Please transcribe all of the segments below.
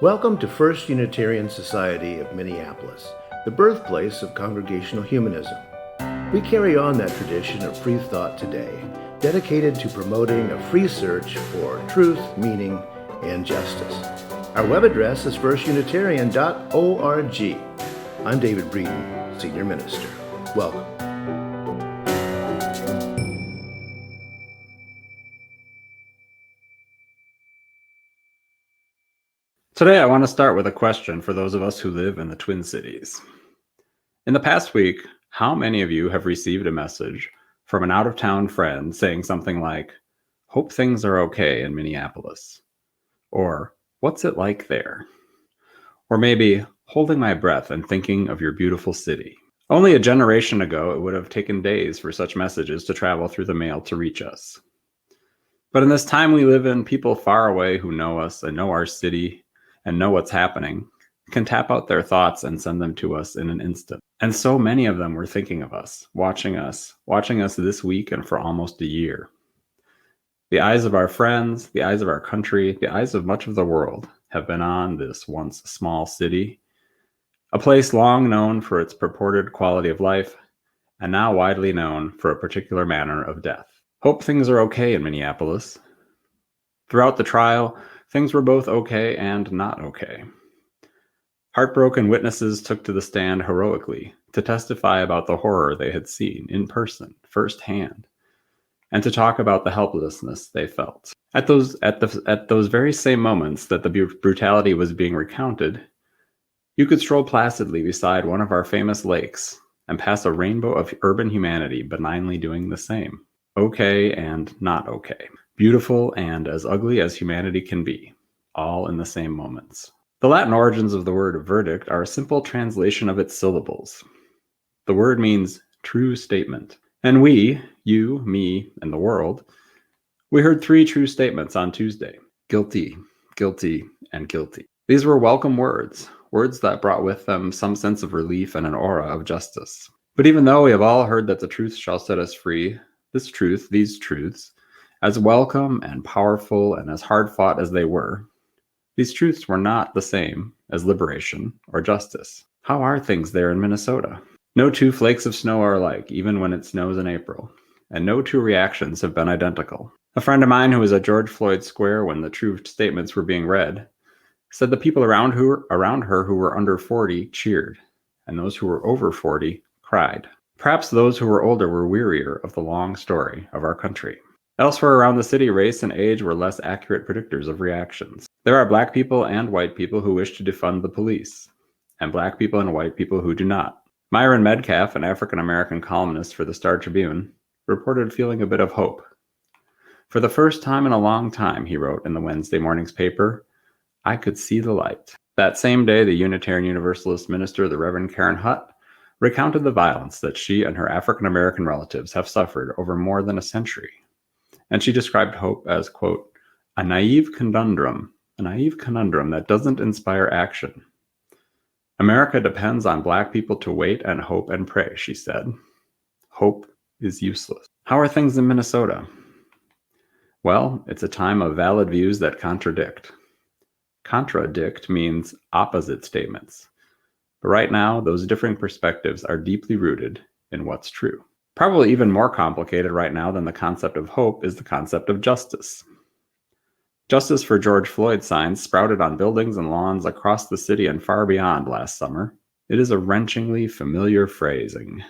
Welcome to First Unitarian Society of Minneapolis, the birthplace of Congregational Humanism. We carry on that tradition of free thought today, dedicated to promoting a free search for truth, meaning, and justice. Our web address is firstunitarian.org. I'm David Breeden, Senior Minister. Welcome. Today, I want to start with a question for those of us who live in the Twin Cities. In the past week, how many of you have received a message from an out-of-town friend saying something like, "Hope things are okay in Minneapolis," or "What's it like there?" Or maybe, "Holding my breath and thinking of your beautiful city." Only a generation ago, it would have taken days for such messages to travel through the mail to reach us. But in this time we live in, people far away who know us and know our city and know what's happening can tap out their thoughts and send them to us in an instant. And so many of them were thinking of us, watching us this week and for almost a year. The eyes of our friends, the eyes of our country, the eyes of much of the world have been on this once small city, a place long known for its purported quality of life, and now widely known for a particular manner of death. Hope things are okay in Minneapolis. Throughout the trial, things were both okay and not okay. Heartbroken witnesses took to the stand heroically to testify about the horror they had seen in person, firsthand, and to talk about the helplessness they felt. At those very same moments that the brutality was being recounted, you could stroll placidly beside one of our famous lakes and pass a rainbow of urban humanity benignly doing the same. Okay and not okay. Beautiful and as ugly as humanity can be, all in the same moments. The Latin origins of the word verdict are a simple translation of its syllables. The word means true statement. And we, you, me, and the world, we heard three true statements on Tuesday. Guilty, guilty, and guilty. These were welcome words that brought with them some sense of relief and an aura of justice. But even though we have all heard that the truth shall set us free, these truths, as welcome and powerful and as hard-fought as they were, these truths were not the same as liberation or justice. How are things there in Minnesota? No two flakes of snow are alike, even when it snows in April, and no two reactions have been identical. A friend of mine who was at George Floyd Square when the true statements were being read said the people around her who were under 40 cheered, and those who were over 40 cried. Perhaps those who were older were wearier of the long story of our country. Elsewhere around the city, race and age were less accurate predictors of reactions. There are Black people and white people who wish to defund the police, and Black people and white people who do not. Myron Medcalf, an African-American columnist for the Star Tribune, reported feeling a bit of hope. For the first time in a long time, he wrote in the Wednesday morning's paper, I could see the light. That same day, the Unitarian Universalist minister, the Reverend Karen Hutt, recounted the violence that she and her African-American relatives have suffered over more than a century. And she described hope as, quote, a naive conundrum that doesn't inspire action. America depends on Black people to wait and hope and pray, she said. Hope is useless. How are things in Minnesota? Well, it's a time of valid views that contradict. Contradict means opposite statements. But right now, those differing perspectives are deeply rooted in what's true. Probably even more complicated right now than the concept of hope is the concept of justice. Justice for George Floyd signs sprouted on buildings and lawns across the city and far beyond last summer. It is a wrenchingly familiar phrasing.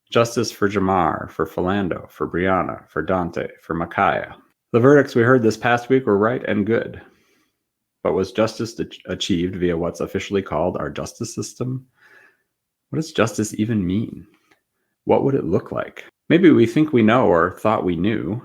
Justice for Jamar, for Philando, for Brianna, for Dante, for Micaiah. The verdicts we heard this past week were right and good. But was justice achieved via what's officially called our justice system? What does justice even mean? What would it look like? Maybe we think we know or thought we knew.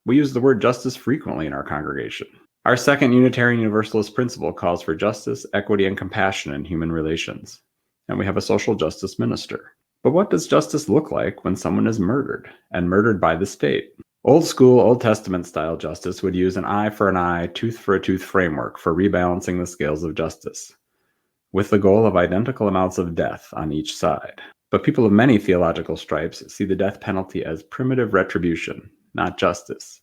We use the word justice frequently in our congregation. Our second Unitarian Universalist principle calls for justice, equity, and compassion in human relations. And we have a social justice minister. But what does justice look like when someone is murdered, and murdered by the state? Old school, Old Testament style justice would use an eye for an eye, tooth for a tooth framework for rebalancing the scales of justice, with the goal of identical amounts of death on each side. But people of many theological stripes see the death penalty as primitive retribution, not justice.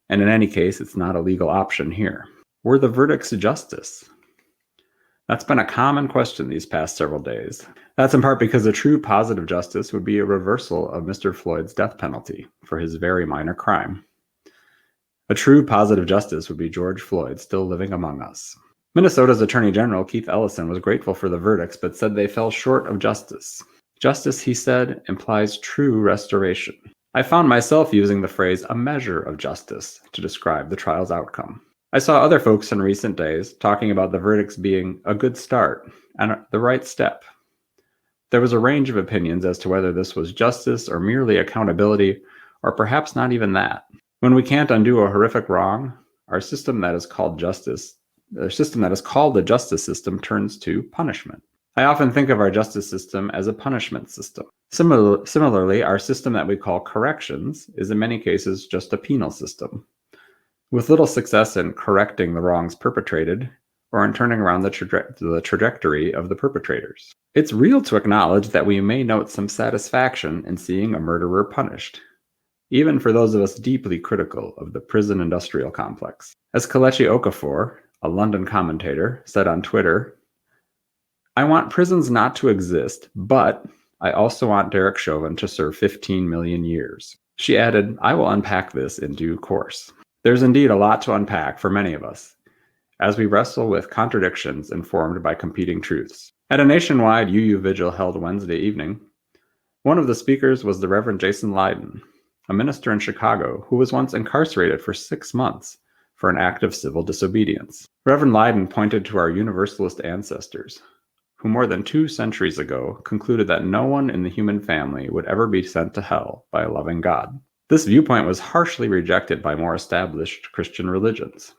And in any case, it's not a legal option here. Were the verdicts justice? That's been a common question these past several days. That's in part because a true positive justice would be a reversal of Mr. Floyd's death penalty for his very minor crime. A true positive justice would be George Floyd still living among us. Minnesota's Attorney General Keith Ellison was grateful for the verdicts, but said they fell short of justice. Justice, he said, implies true restoration. I found myself using the phrase a measure of justice to describe the trial's outcome. I saw other folks in recent days talking about the verdicts being a good start and the right step. There was a range of opinions as to whether this was justice or merely accountability, or perhaps not even that. When we can't undo a horrific wrong, our system that is called justice, the system that is called the justice system, turns to punishment. I often think of our justice system as a punishment system. Similarly, our system that we call corrections is in many cases just a penal system, with little success in correcting the wrongs perpetrated or in turning around the trajectory of the perpetrators. It's real to acknowledge that we may note some satisfaction in seeing a murderer punished, even for those of us deeply critical of the prison industrial complex. As Kelechi Okafor, a London commentator, said on Twitter, "I want prisons not to exist, but I also want Derek Chauvin to serve 15 million years." She added, "I will unpack this in due course." There's indeed a lot to unpack for many of us, as we wrestle with contradictions informed by competing truths. At a nationwide UU vigil held Wednesday evening, one of the speakers was the Reverend Jason Leiden, a minister in Chicago who was once incarcerated for 6 months for an act of civil disobedience. Reverend Leiden pointed to our Universalist ancestors, who more than 2 centuries ago concluded that no one in the human family would ever be sent to hell by a loving God. This viewpoint was harshly rejected by more established Christian religions,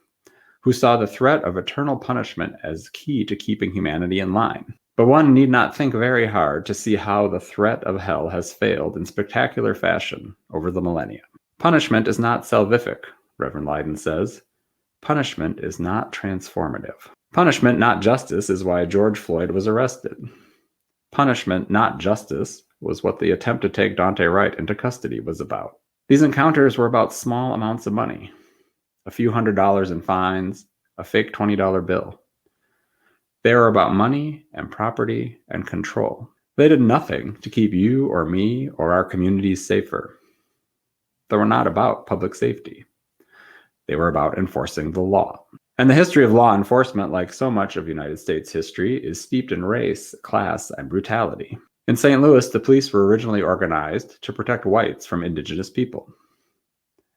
who saw the threat of eternal punishment as key to keeping humanity in line. But one need not think very hard to see how the threat of hell has failed in spectacular fashion over the millennia. Punishment is not salvific, Reverend Leiden says. Punishment is not transformative. Punishment, not justice, is why George Floyd was arrested. Punishment, not justice, was what the attempt to take Daunte Wright into custody was about. These encounters were about small amounts of money, a few $100s in fines, a fake $20 bill. They were about money and property and control. They did nothing to keep you or me or our communities safer. They were not about public safety. They were about enforcing the law. And the history of law enforcement, like so much of United States history, is steeped in race, class, and brutality. In St. Louis, the police were originally organized to protect whites from indigenous people.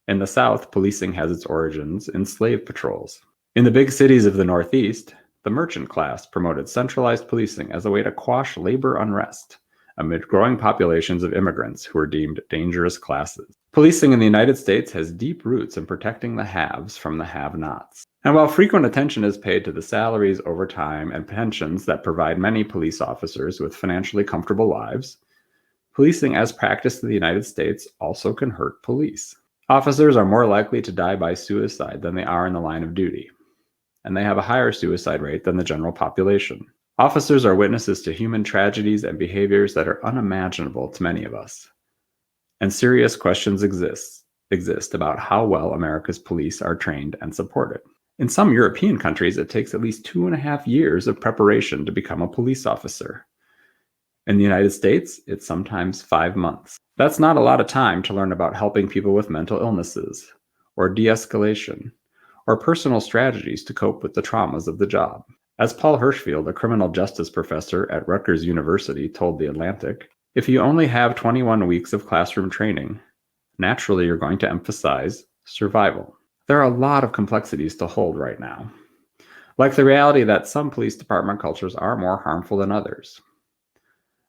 In the South, policing has its origins in slave patrols. In the big cities of the Northeast, the merchant class promoted centralized policing as a way to quash labor unrest amid growing populations of immigrants who were deemed dangerous classes. Policing in the United States has deep roots in protecting the haves from the have-nots. And while frequent attention is paid to the salaries, overtime, and pensions that provide many police officers with financially comfortable lives, policing as practiced in the United States also can hurt police. Officers are more likely to die by suicide than they are in the line of duty, and they have a higher suicide rate than the general population. Officers are witnesses to human tragedies and behaviors that are unimaginable to many of us. And serious questions exist about how well America's police are trained and supported. In some European countries, it takes at least 2.5 years of preparation to become a police officer. In the United States, it's sometimes 5 months. That's not a lot of time to learn about helping people with mental illnesses, or de-escalation, or personal strategies to cope with the traumas of the job. As Paul Hirschfield, a criminal justice professor at Rutgers University, told The Atlantic, if you only have 21 weeks of classroom training, naturally you're going to emphasize survival. There are a lot of complexities to hold right now, like the reality that some police department cultures are more harmful than others.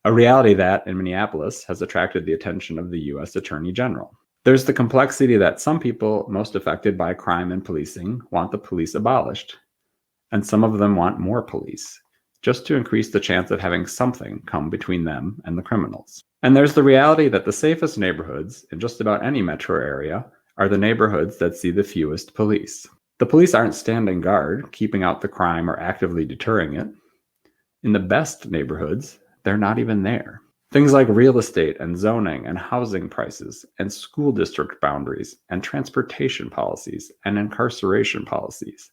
A reality that, in Minneapolis, has attracted the attention of the U.S. Attorney General. There's the complexity that some people most affected by crime and policing want the police abolished, and some of them want more police, just to increase the chance of having something come between them and the criminals. And there's the reality that the safest neighborhoods in just about any metro area are the neighborhoods that see the fewest police. The police aren't standing guard, keeping out the crime or actively deterring it. In the best neighborhoods, they're not even there. Things like real estate and zoning and housing prices and school district boundaries and transportation policies and incarceration policies.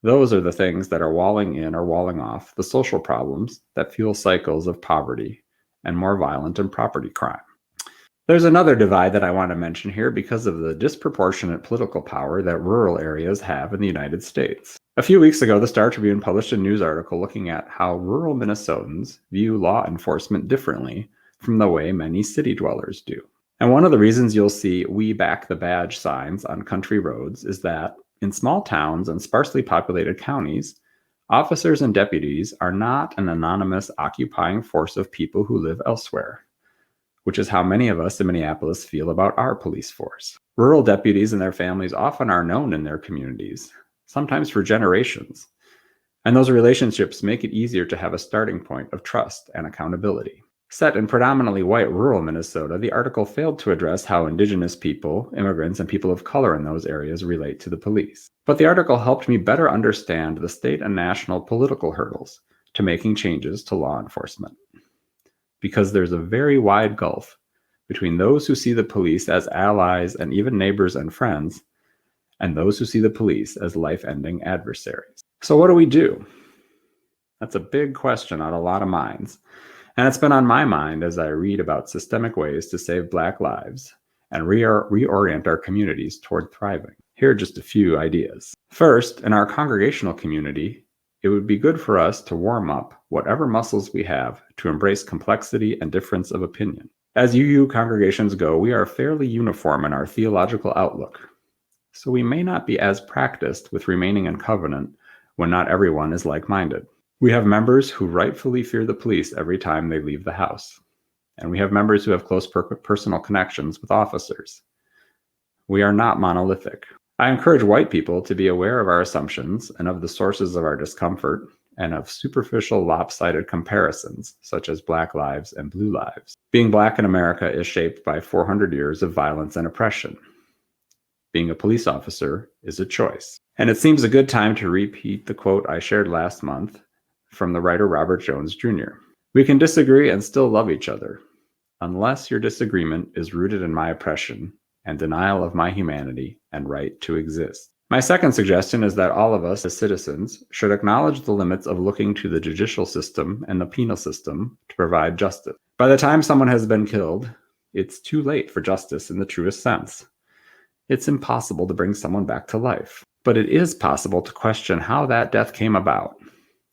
Those are the things that are walling in or walling off the social problems that fuel cycles of poverty and more violent and property crime. There's another divide that I want to mention here because of the disproportionate political power that rural areas have in the United States. A few weeks ago, the Star Tribune published a news article looking at how rural Minnesotans view law enforcement differently from the way many city dwellers do. And one of the reasons you'll see "We Back the Badge" signs on country roads is that in small towns and sparsely populated counties, officers and deputies are not an anonymous occupying force of people who live elsewhere, which is how many of us in Minneapolis feel about our police force. Rural deputies and their families often are known in their communities, sometimes for generations, and those relationships make it easier to have a starting point of trust and accountability. Set in predominantly white rural Minnesota, the article failed to address how Indigenous people, immigrants, and people of color in those areas relate to the police. But the article helped me better understand the state and national political hurdles to making changes to law enforcement. Because there's a very wide gulf between those who see the police as allies and even neighbors and friends, and those who see the police as life-ending adversaries. So what do we do? That's a big question on a lot of minds. And it's been on my mind as I read about systemic ways to save Black lives and reorient our communities toward thriving. Here are just a few ideas. First, in our congregational community, it would be good for us to warm up whatever muscles we have to embrace complexity and difference of opinion. As UU congregations go, we are fairly uniform in our theological outlook, so we may not be as practiced with remaining in covenant when not everyone is like-minded. We have members who rightfully fear the police every time they leave the house, and we have members who have close personal connections with officers. We are not monolithic. I encourage white people to be aware of our assumptions and of the sources of our discomfort and of superficial lopsided comparisons, such as Black lives and blue lives. Being Black in America is shaped by 400 years of violence and oppression. Being a police officer is a choice. And it seems a good time to repeat the quote I shared last month from the writer Robert Jones Jr. "We can disagree and still love each other, unless your disagreement is rooted in my oppression and denial of my humanity and right to exist." My second suggestion is that all of us as citizens should acknowledge the limits of looking to the judicial system and the penal system to provide justice. By the time someone has been killed, it's too late for justice in the truest sense. It's impossible to bring someone back to life, but it is possible to question how that death came about,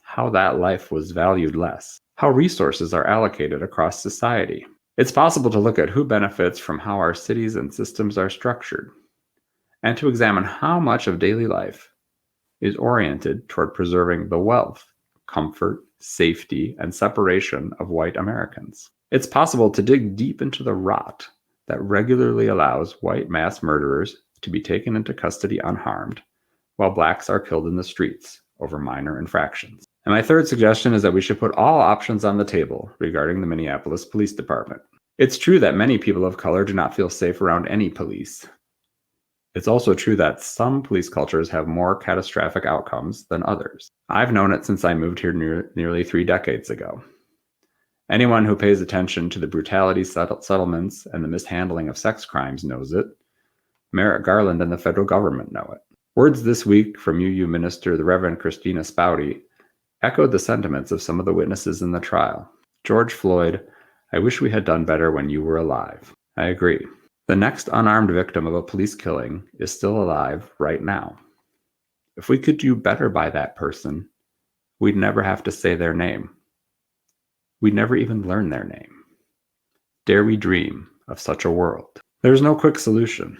how that life was valued less, how resources are allocated across society. It's possible to look at who benefits from how our cities and systems are structured, and to examine how much of daily life is oriented toward preserving the wealth, comfort, safety, and separation of white Americans. It's possible to dig deep into the rot that regularly allows white mass murderers to be taken into custody unharmed, while Blacks are killed in the streets over minor infractions. And my third suggestion is that we should put all options on the table regarding the Minneapolis Police Department. It's true that many people of color do not feel safe around any police. It's also true that some police cultures have more catastrophic outcomes than others. I've known it since I moved here nearly 3 decades ago. Anyone who pays attention to the brutality settlements and the mishandling of sex crimes knows it. Merrick Garland and the federal government know it. Words this week from UU minister, the Reverend Christina Spouty, echoed the sentiments of some of the witnesses in the trial. "George Floyd, I wish we had done better when you were alive." I agree. The next unarmed victim of a police killing is still alive right now. If we could do better by that person, we'd never have to say their name. We'd never even learn their name. Dare we dream of such a world? There's no quick solution.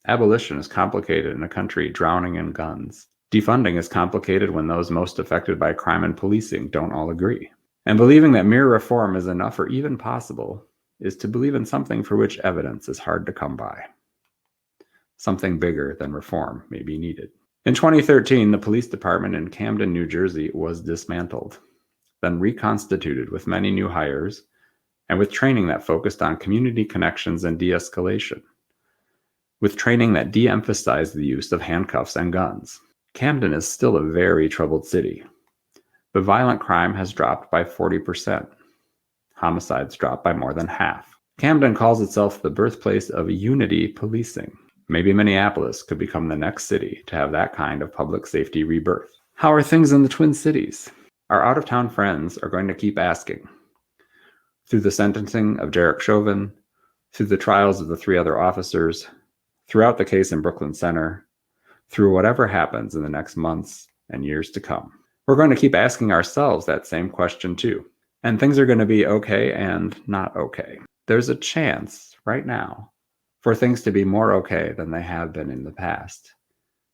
Abolition is complicated in a country drowning in guns. Defunding is complicated when those most affected by crime and policing don't all agree. And believing that mere reform is enough or even possible is to believe in something for which evidence is hard to come by. Something bigger than reform may be needed. In 2013, the police department in Camden, New Jersey was dismantled, then reconstituted with many new hires and with training that focused on community connections and de-escalation, with training that de-emphasized the use of handcuffs and guns. Camden is still a very troubled city, but violent crime has dropped by 40%. Homicides dropped by more than half. Camden calls itself the birthplace of unity policing, Maybe Minneapolis could become the next city to have that kind of public safety rebirth. How are things in the Twin Cities? Our out-of-town friends are going to keep asking. Through the sentencing of Derek Chauvin, through the trials of the 3 other officers, throughout the case in Brooklyn Center, through whatever happens in the next months and years to come. We're going to keep asking ourselves that same question too. And things are going to be okay and not okay. There's a chance right now for things to be more okay than they have been in the past,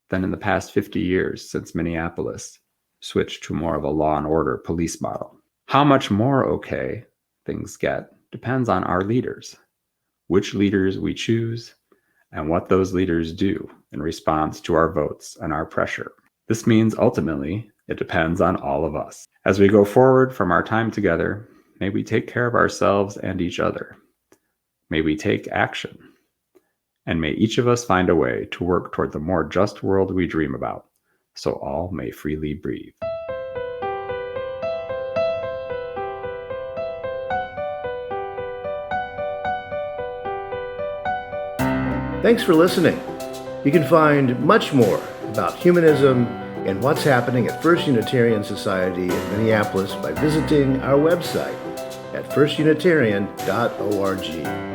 than in the past 50 years since Minneapolis switched to more of a law and order police model. How much more okay things get depends on our leaders, which leaders we choose, and what those leaders do in response to our votes and our pressure. This means ultimately it depends on all of us. As we go forward from our time together, may we take care of ourselves and each other. May we take action. And may each of us find a way to work toward the more just world we dream about, so all may freely breathe. Thanks for listening. You can find much more about humanism and what's happening at First Unitarian Society in Minneapolis by visiting our website at firstunitarian.org.